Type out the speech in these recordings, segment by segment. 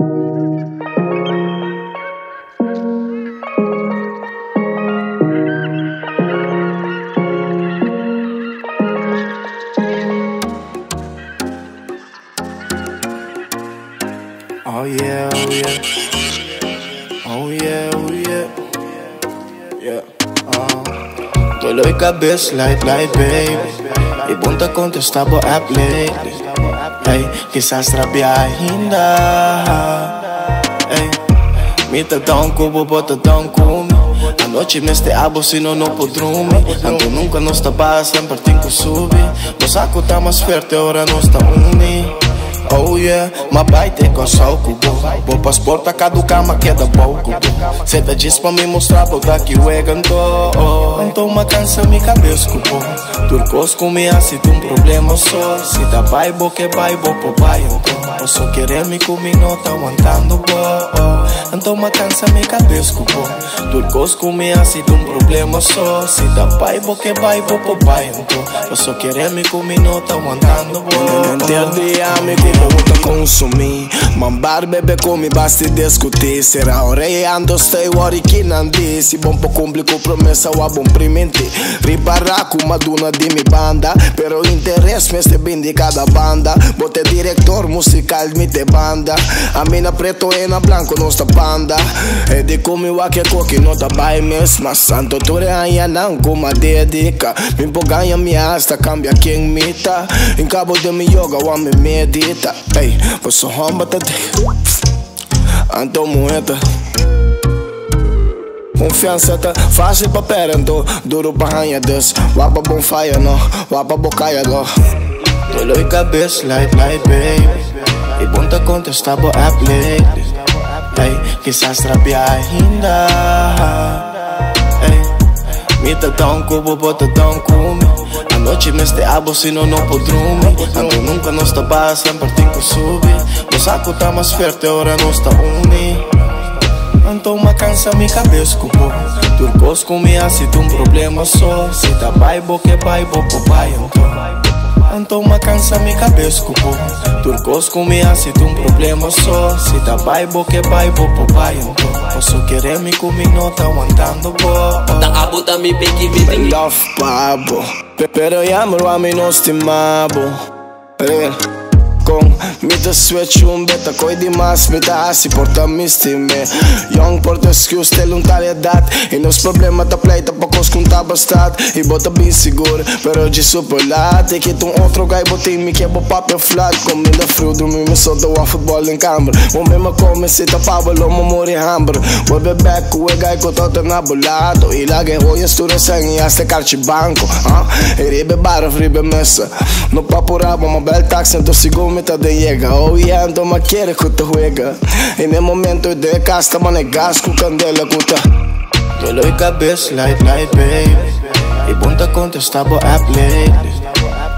Oh yeah, oh yeah. Oh yeah, oh yeah. Yeah. Dolor de cabeça, light, baby. E ponta contestar bo app lately. Hey, quizás trabalhar ainda. Hey, me tá tão cubo, bota tão come. A noite me este abo, se não pode dormir. Ando nunca nos tá sempre tem que subir. O saco tá mais forte, agora nós tá uni. Oh yeah, mas vai ter com salco. Vou passporta caducar, mas queda pouco. Cê tá diz pra me mostrar, vou daqui o eganto. Então uma cansa me cabeça, turcos comigo, se tem um problema só. Se tá bai, bo que bai, bo po bai Anto. Eu só querer me comigo, não tá aguentando, bo. Então uma cansa me cabeça, turcos comigo, se tem um problema só. Se tá bai, bo que bai, bo po bai Anto. Eu só querer me comigo, não tá aguentando, bo. Entendiamo che devo consumir. Mambar bebe come basta discutir. Será orei ando stay worry que não disse. Bom po complico promessa o bom primente. Riparar com Maduro de mi banda. Pero interesse me bem de cada banda. Bote diretor musical me te banda. A mina preto e na blanco não está banda. E de come o que coque não tá bai mesmo. Mas santo ture ainda não como a dedica. Me ganha minha hasta cambia quem me tá. Em cabo de mi yoga o me medita. Ei, você romba te Anto mueta. Confiança tá fácil pra perento. Duro pra ranha des. Wapa bonfire no, wapa bocaia lo. Dolor de cabeça, light, baby. E ponta contestar bo app lately. Hey, quizás trabalhar ainda. Hey, me tá tão cubo, bota tão come. A noite me este abo, se não pode dormir. Ando nunca nos tá sempre tem que subir. O saco tá mais forte, agora nós tá uni. Então uma cansa me cabeça, turcos comigo, se tem um problema só. Se tá bai, bo que bai, bo po bai Anto. Então uma cansa me cabeça, turcos comigo, se tem um problema só. Se tá bai, bo que bai, bo po bai Anto. Eu só querer me comigo, não tá aguentando, bo. Tá abo, tá me pegue, me tem. Love pabo. Pero llamo a mi no estimabo. Com me te switch beta coi di mas me ta si porta mi stime. Young porta excuse te luntariedade. E nos problema ta play ta pocos conta bastante. E bota bem seguro, pero de super late. Que tu outro guy botei me que bo papel flat. Comendo frio, dormir me solta o futebol em câmara. O mesmo come se ta pavolo, mo mori hamburger. Vou beber com o guy que tô na bolado. E lá que hoje estou sangue e aste carti banco. E ribe bar, ribe messa. No papo rabo, uma bel taxi, então sigo meta de llega. Oh yeah, ando ma quiere que te juega. En el momento de casta, mane gas com candela cuta. Dolor de cabeça, light, baby. E ponta contestar bo app lately.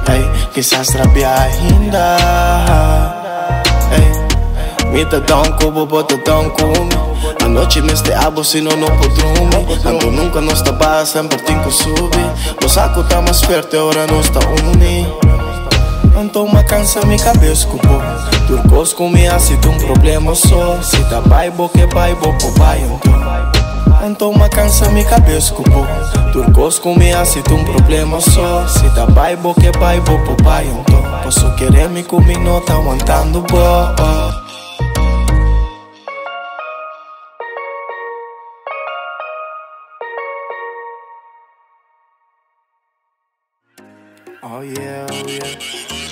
Hey, quizás trabalhar ainda. Hey, me tá tão cubo, bota tão come. A noite me este abo, se não pode dormir. Ando nunca nos tá sempre tem que subir. O saco tá mais forte, agora nós tá uni. Então uma cansa me cabeça, turcos comigo, se tem um problema só. Se tá bai, bo que bai, bo po bai Anto. Então uma cansa me cabeça, turcos comigo, se tem um problema só. Se tá bai, bo que bai, bo po bai Anto. Eu só querer me comigo, não tá aguentando, bo. Oh yeah, oh yeah.